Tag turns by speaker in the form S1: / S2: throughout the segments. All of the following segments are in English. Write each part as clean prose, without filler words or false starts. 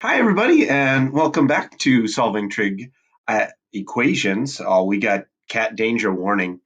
S1: Hi, everybody, and welcome back to Solving Trig Equations. We got cat danger warning.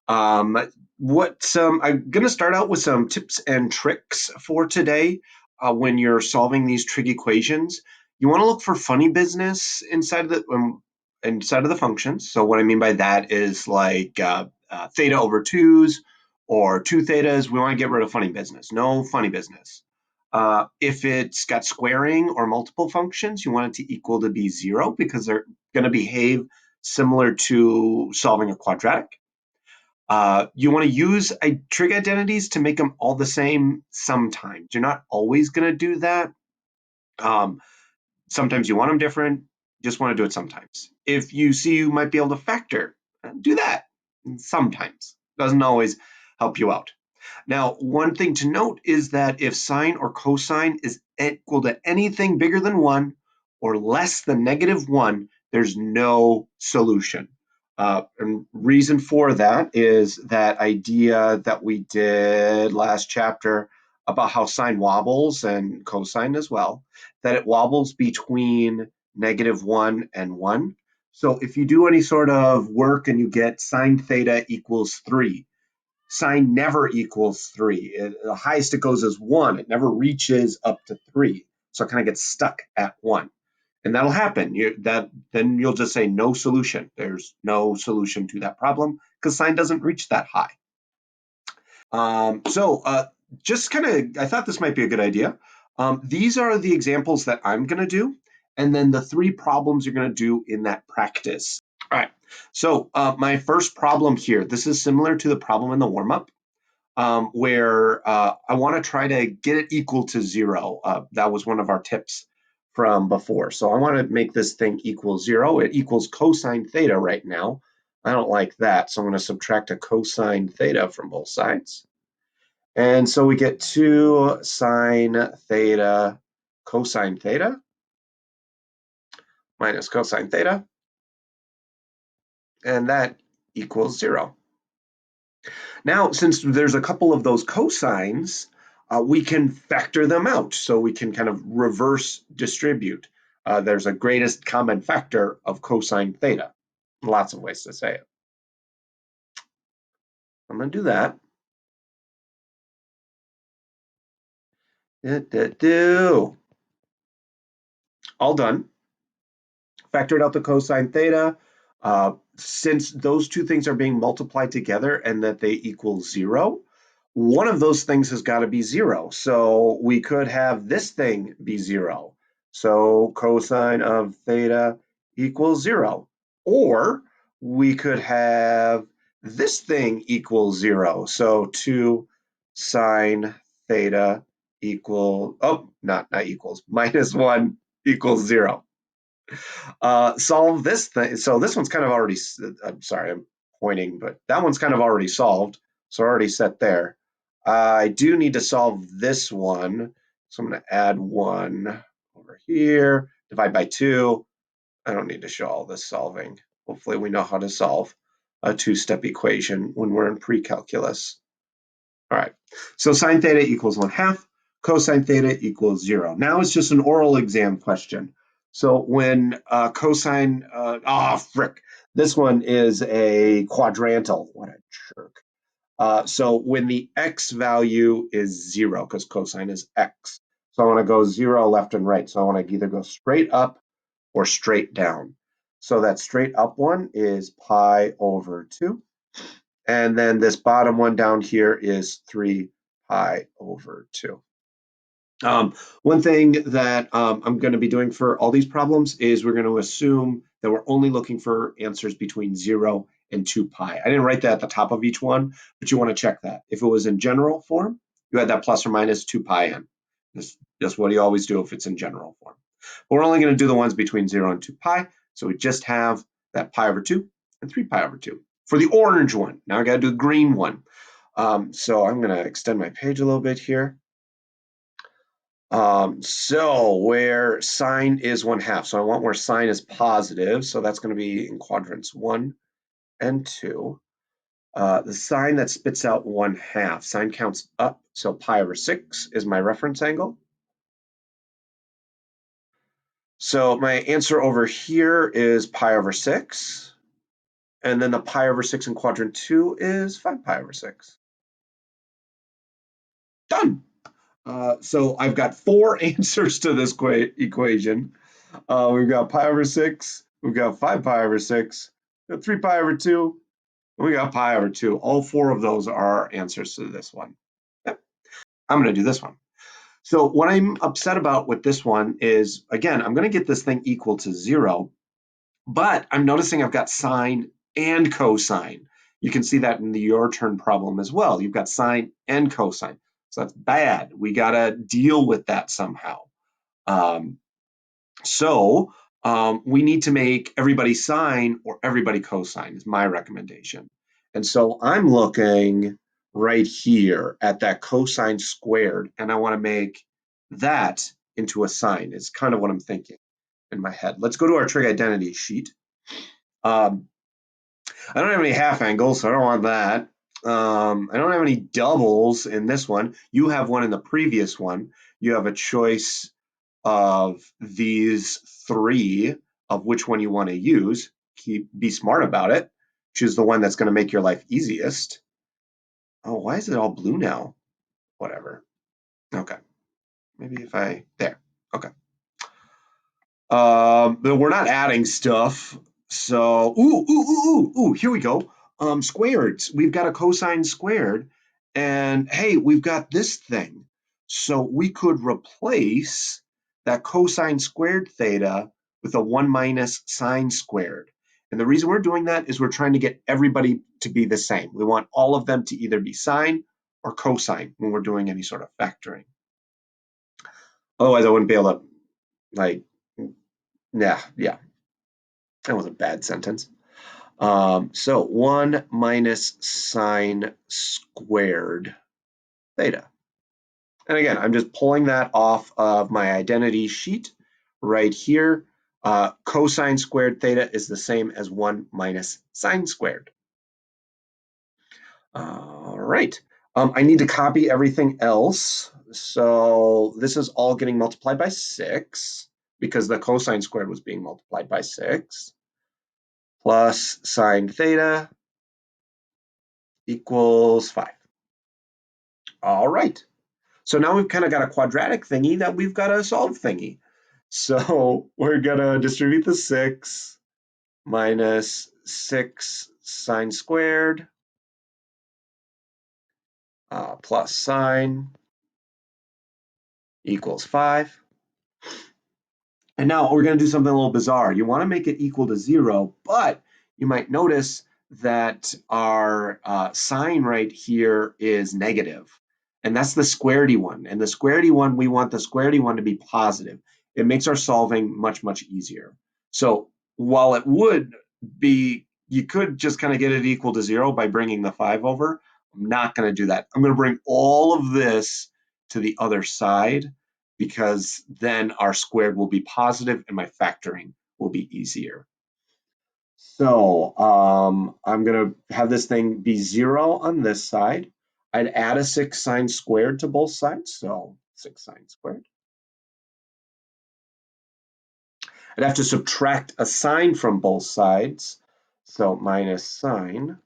S1: Um, I'm going to start out with some tips and tricks for today. When you're solving these trig equations, you want to look for funny business inside of the functions. So what I mean by that is like theta over twos or two thetas. We want to get rid of funny business. No funny business. If it's got squaring or multiple functions, you want it to equal to be 0 because they're going to behave similar to solving a quadratic. You want to use trig identities to make them all the same sometimes. You're not always going to do that. Um, Sometimes you want them different. Just want to do it sometimes. If you see you might be able to factor, do that sometimes. Doesn't always help you out. Now, one thing to note is that if sine or cosine is equal to anything bigger than 1 or less than -1, there's no solution. And reason for that is that idea that we did last chapter about how sine wobbles and cosine as well, that it wobbles between -1 and 1. So if you do any sort of work and you get sine theta equals 3, sine never equals 3. The highest it goes is 1. It never reaches up to 3. So it kind of gets stuck at 1. And that'll happen. Then you'll just say no solution. There's no solution to that problem because sine doesn't reach that high. Just kind of, I thought this might be a good idea. These are the examples that I'm going to do, and then the 3 problems you're going to do in that practice. All right, so my first problem here, this is similar to the problem in the warm-up, where I want to try to get it equal to 0. That was one of our tips from before. So I want to make this thing equal 0. It equals cosine theta right now. I don't like that, so I'm going to subtract a cosine theta from both sides. And so we get 2 sine theta cosine theta minus cosine theta, and that equals 0. Now, since there's a couple of those cosines, we can factor them out. So we can kind of reverse distribute. There's a greatest common factor of cosine theta. Lots of ways to say it. I'm going to do that. All done. Factored out the cosine theta. Since those two things are being multiplied together and that they equal 0, one of those things has got to be 0. So we could have this thing be 0. So cosine of theta equals 0. Or we could have this thing equal 0. So 2 sine theta equal, not equals, -1 equals 0. Solve this thing. So this one's kind of already, I'm sorry, I'm pointing, but that one's kind of already solved. So already set there. I do need to solve this one. So I'm going to add 1 over here, divide by 2. I don't need to show all this solving. Hopefully we know how to solve a 2-step equation when we're in pre-calculus. All right, so sine theta equals 1/2, cosine theta equals 0. Now it's just an oral exam question. So when cosine, frick, this one is a quadrantal. What a jerk. So when the x value is 0, because cosine is x, so I want to go 0 left and right. So I want to either go straight up or straight down. So that straight up one is pi over 2. And then this bottom one down here is 3 pi over 2. One thing that I'm going to be doing for all these problems is we're going to assume that we're only looking for answers between 0 and 2 pi. I didn't write that at the top of each one, but you want to check that. If it was in general form, you had that plus or minus 2 pi in. That's what you always do if it's in general form. But we're only going to do the ones between 0 and 2 pi, so we just have that pi over 2 and 3 pi over 2. For the orange one, now I got to do the green one. So I'm going to extend my page a little bit here. So where sine is 1/2, so I want where sine is positive, so that's going to be in quadrants 1 and 2. The sine that spits out 1/2, sine counts up, so pi over 6 is my reference angle. So my answer over here is pi over 6. And then the pi over 6 in quadrant 2 is 5 pi over 6. Done. So I've got 4 answers to this equation. We've got pi over 6, we've got 5 pi over 6, we've got 3 pi over 2, and we got pi over 2. All 4 of those are answers to this one. Yep. I'm going to do this one. So what I'm upset about with this one is, again, I'm going to get this thing equal to 0, but I'm noticing I've got sine and cosine. You can see that in the your turn problem as well. You've got sine and cosine. So that's bad. We got to deal with that somehow. Um, so we need to make everybody sine or everybody cosine is my recommendation. And so I'm looking right here at that cosine squared, and I want to make that into a sine is kind of what I'm thinking in my head. Let's go to our trig identity sheet. I don't have any half angles, so I don't want that. I don't have any doubles in this one. You have one in the previous one. You have a choice of these 3 of which one you want to use. Be smart about it. Choose the one that's going to make your life easiest. Oh, why is it all blue now? Whatever. Okay. Maybe if there. Okay. But we're not adding stuff. So, here we go. Squareds. We've got a cosine squared. And hey, we've got this thing. So we could replace that cosine squared theta with a 1 minus sine squared. And the reason we're doing that is we're trying to get everybody to be the same. We want all of them to either be sine or cosine when we're doing any sort of factoring. Otherwise, I wouldn't be able to, like, yeah, that was a bad sentence. So 1 minus sine squared theta. And again, I'm just pulling that off of my identity sheet right here. Cosine squared theta is the same as 1 minus sine squared. All right. I need to copy everything else. So this is all getting multiplied by 6 because the cosine squared was being multiplied by 6 plus sine theta equals 5. All right. So now we've kind of got a quadratic thingy that we've got a solve thingy. So we're going to distribute the 6 minus 6 sine squared plus sine equals 5. And now we're going to do something a little bizarre. You want to make it equal to 0, but you might notice that our sign right here is negative. And that's the squaredy one. And the squaredy one, we want the squaredy one to be positive. It makes our solving much, much easier. So while it would be, you could just kind of get it equal to 0 by bringing the 5 over. I'm not going to do that. I'm going to bring all of this to the other side, because then our squared will be positive and my factoring will be easier. So I'm going to have this thing be 0 on this side. I'd add a 6 sine squared to both sides, so 6 sine squared. I'd have to subtract a sine from both sides, so minus sine.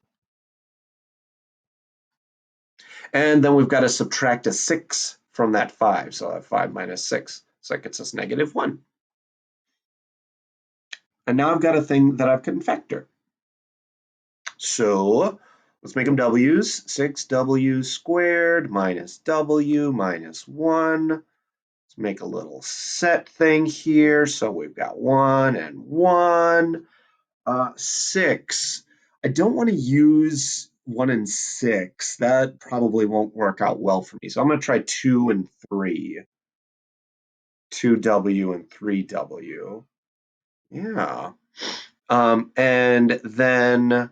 S1: And then we've got to subtract a 6 from that 5, so that 5 minus 6. So that gets us negative 1. And now I've got a thing that I can factor. So let's make them w's. 6w squared minus w minus 1. Let's make a little set thing here. So we've got 1 and 1. 6. I don't want to use 1 and 6. That probably won't work out well for me. So I'm going to try 2 and 3. 2w and 3w. Yeah. And then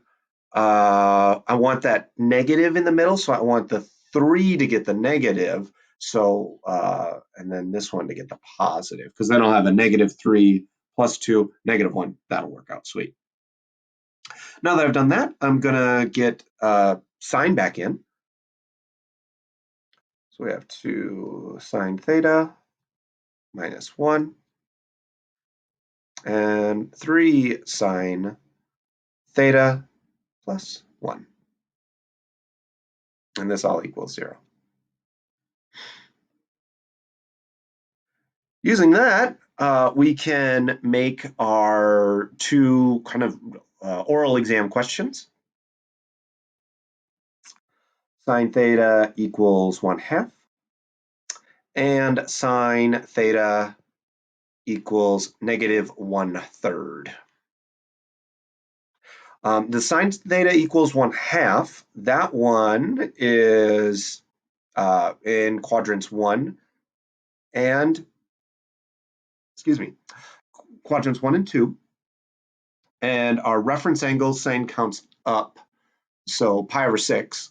S1: I want that negative in the middle, so I want the 3 to get the negative. So, and then this one to get the positive, because then I'll have a negative 3 plus 2, negative 1. That'll work out sweet. Now that I've done that, I'm going to get sine back in. So we have 2 sine theta minus 1. and 3 sine theta plus 1. And this all equals 0. Using that, we can make our two kind of oral exam questions. Sine theta equals 1/2, and sine theta equals -1/3. The sine theta equals 1/2, that one is in quadrants 1 and, quadrants 1 and 2. And our reference angle sine counts up, so pi/6.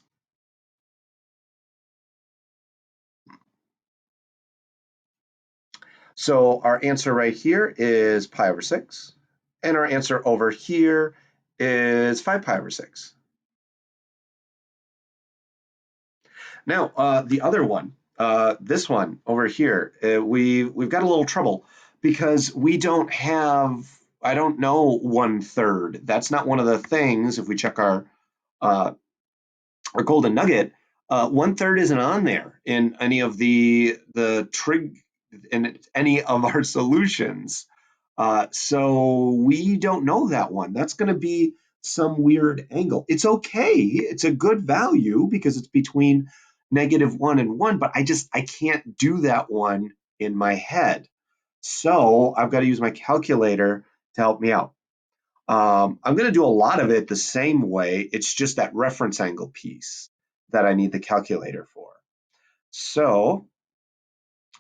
S1: So our answer right here is pi/6, and our answer over here is 5 pi/6. Now, the other one, this one over here, we've got a little trouble because we don't have, I don't know 1/3. That's not one of the things. If we check uh, our golden nugget, 1/3 isn't on there in any of the trig in any of our solutions. So we don't know that one. That's going to be some weird angle. It's okay. It's a good value because it's between -1 and 1, but I can't do that one in my head. So I've got to use my calculator to help me out. I'm going to do a lot of it the same way. It's just that reference angle piece that I need the calculator for. So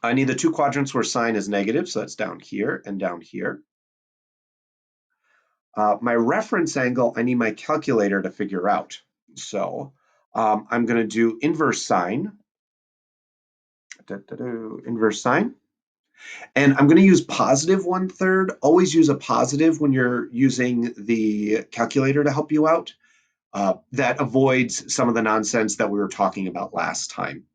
S1: I need the two quadrants where sine is negative, so that's down here and down here. My reference angle, I need my calculator to figure out. So I'm going to do inverse sine. Inverse sine. And I'm going to use positive 1/3. Always use a positive when you're using the calculator to help you out. That avoids some of the nonsense that we were talking about last time.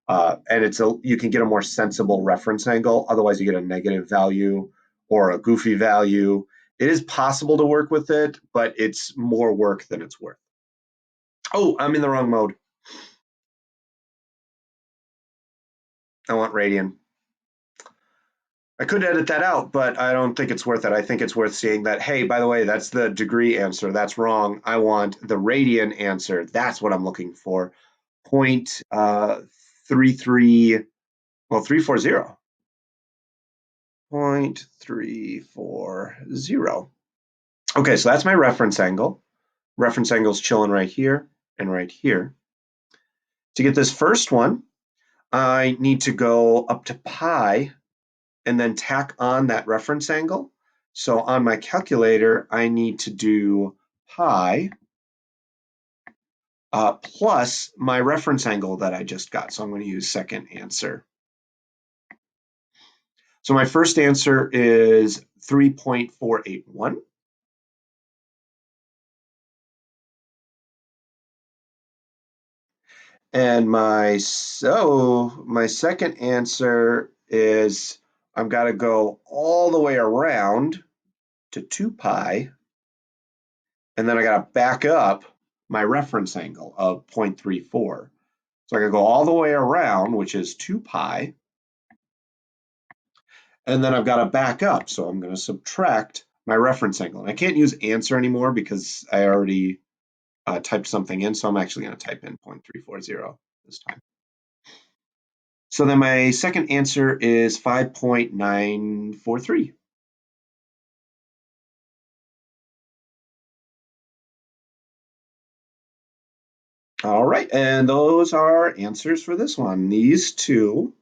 S1: And you can get a more sensible reference angle. Otherwise, you get a negative value or a goofy value. It is possible to work with it, but it's more work than it's worth. Oh, I'm in the wrong mode. I want radian. I could edit that out, but I don't think it's worth it. I think it's worth seeing that, hey, by the way, that's the degree answer. That's wrong. I want the radian answer. That's what I'm looking for. 0.33, well, 340. 0.340. Okay, so that's my reference angle. Reference angle's chilling right here and right here. To get this first one, I need to go up to pi and then tack on that reference angle. So on my calculator, I need to do pi plus my reference angle that I just got. So I'm going to use second answer. So my first answer is 3.481. And my second answer is I've got to go all the way around to 2 pi, and then I got to back up my reference angle of 0.34. So I got to go all the way around, which is 2 pi, and then I've got to back up. So I'm going to subtract my reference angle. And I can't use answer anymore because I already typed something in, so I'm actually going to type in 0.340 this time. So then my second answer is 5.943. All right, and those are answers for this one. These two,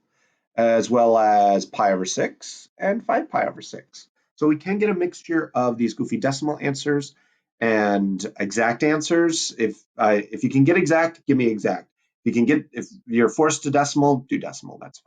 S1: as well as pi/6 and 5 pi/6. So we can get a mixture of these goofy decimal answers and exact answers. If you can get exact, give me exact. If you're forced to decimal, do decimal. That's fine.